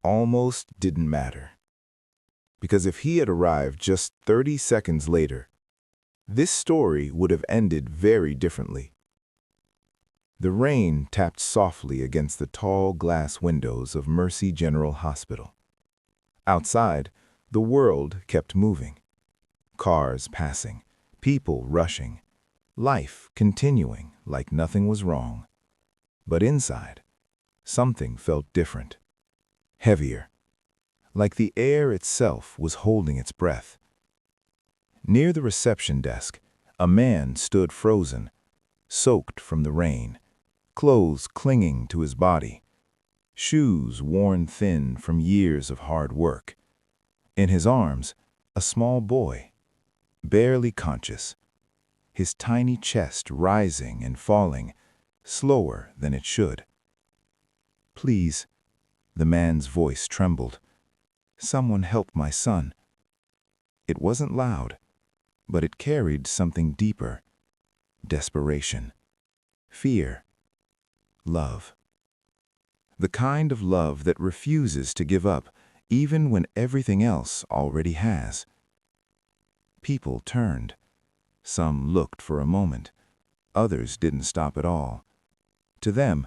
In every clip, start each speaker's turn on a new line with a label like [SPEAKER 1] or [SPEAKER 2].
[SPEAKER 1] almost didn't matter. Because if he had arrived just 30 seconds later, this story would have ended very differently. The rain tapped softly against the tall glass windows of Mercy General Hospital. Outside, the world kept moving. Cars passing, people rushing, life continuing like nothing was wrong. But inside, something felt different, heavier, like the air itself was holding its breath. Near the reception desk, a man stood frozen, soaked from the rain, clothes clinging to his body, shoes worn thin from years of hard work. In his arms, a small boy, barely conscious, his tiny chest rising and falling, slower than it should. "Please," the man's voice trembled. "Someone help my son." It wasn't loud, but it carried something deeper: desperation, fear, love. The kind of love that refuses to give up even when everything else already has. People turned. Some looked for a moment. Others didn't stop at all. To them,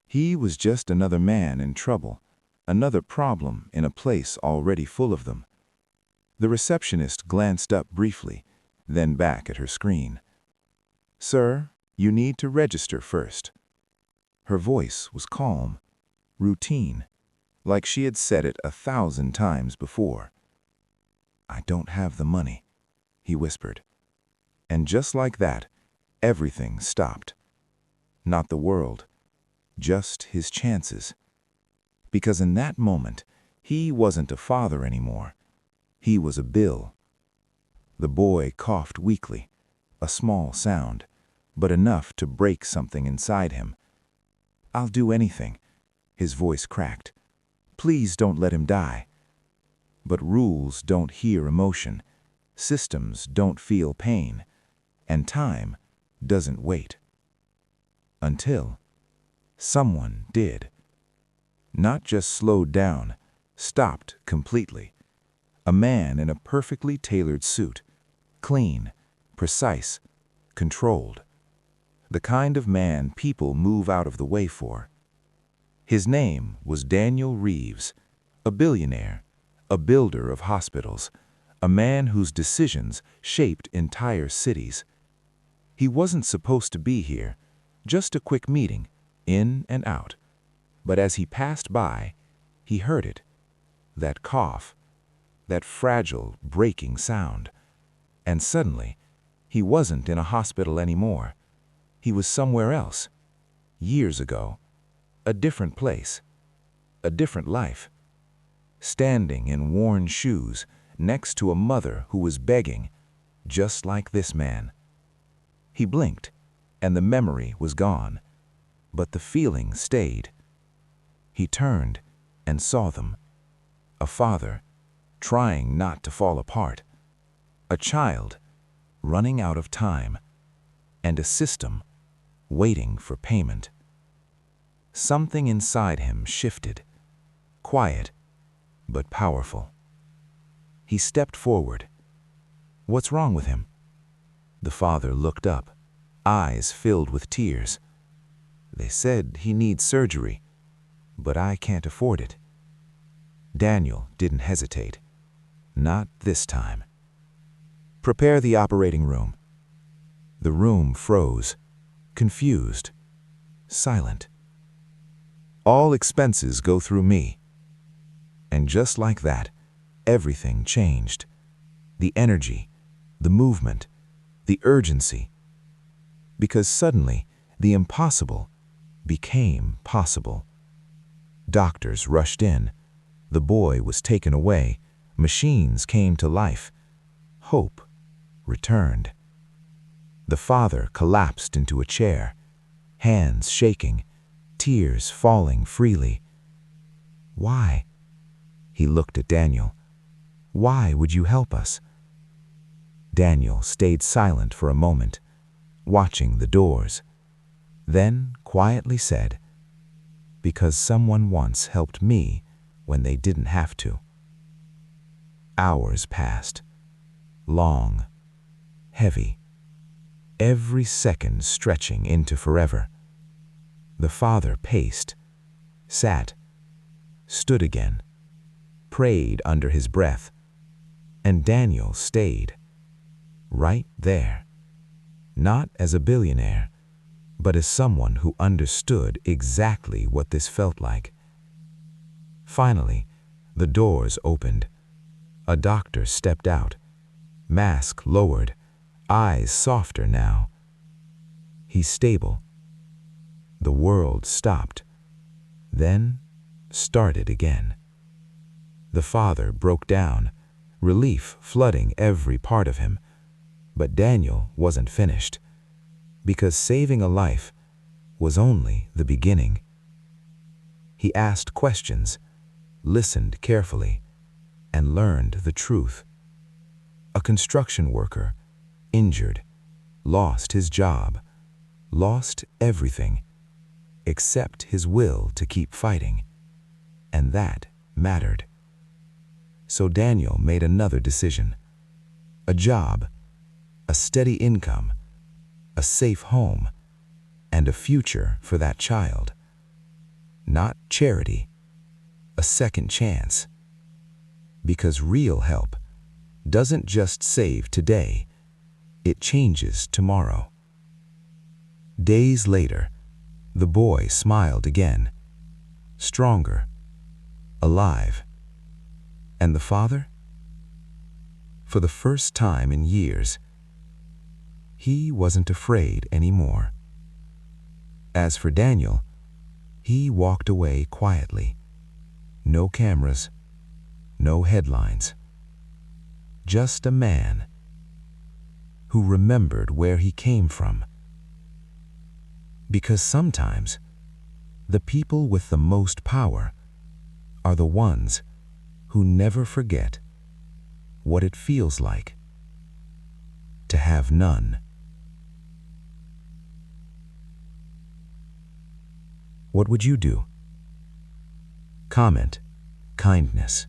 [SPEAKER 1] he was just another man in trouble, another problem in a place already full of them. The receptionist glanced up briefly, then back at her screen. "Sir, you need to register first." Her voice was calm, routine, like she had said it 1,000 times before. "I don't have the money," he whispered. And just like that, everything stopped. Not the world, just his chances. Because in that moment, he wasn't a father anymore. He was a bill. The boy coughed weakly, a small sound, but enough to break something inside him. "I'll do anything," his voice cracked. "Please don't let him die." But rules don't hear emotion, systems don't feel pain, and time doesn't wait. Until someone did. Not just slowed down, stopped completely. A man in a perfectly tailored suit, clean, precise, controlled. The kind of man people move out of the way for. His name was Daniel Reeves, a billionaire, a builder of hospitals, a man whose decisions shaped entire cities. He wasn't supposed to be here, just a quick meeting, in and out. But as he passed by, he heard it, that cough, that fragile, breaking sound. And suddenly, he wasn't in a hospital anymore. He was somewhere else, years ago, a different place, a different life. Standing in worn shoes next to a mother who was begging, just like this man. He blinked, and the memory was gone, but the feeling stayed. He turned and saw them. A father, trying not to fall apart. A child, running out of time. And a system, waiting for payment. Something inside him shifted, quiet, but powerful. He stepped forward. "What's wrong with him?" The father looked up, eyes filled with tears. "They said he needs surgery, but I can't afford it." Daniel didn't hesitate. Not this time. "Prepare the operating room." The room froze, confused, silent. "All expenses go through me." And just like that, everything changed. The energy, the movement, the urgency. Because suddenly, the impossible became possible. Doctors rushed in. The boy was taken away. Machines came to life. Hope returned. The father collapsed into a chair, hands shaking, tears falling freely. "Why?" He looked at Daniel. "Why would you help us?" Daniel stayed silent for a moment, watching the doors, then quietly said, "Because someone once helped me
[SPEAKER 2] when they didn't have to. Hours passed, long, heavy, every second stretching into forever. The father paced, sat, stood again, prayed under his breath, and Daniel stayed, right there, not as a billionaire, but as someone who understood exactly what this felt like. Finally, the doors opened. A doctor stepped out, mask lowered, eyes softer now. He's stable. The world stopped, then started again. The father broke down, relief flooding every part of him. But Daniel wasn't finished, because saving a life was only the beginning. He asked questions, listened carefully, and learned the truth. A construction worker, injured, lost his job, lost everything, except his will to keep fighting. And that mattered. So Daniel made another decision. A job, a steady income, a safe home, and a future for that child. Not charity, a second chance. Because real help doesn't just save today, it changes tomorrow. Days later, the boy smiled again, stronger, alive. And the father? For the first time in years, he wasn't afraid anymore. As for Daniel, he walked away quietly. No cameras, no headlines. Just a man who remembered where he came from. Because sometimes, the people with the most power are the ones who never forget what it feels like to have none. What would you do? Comment, kindness.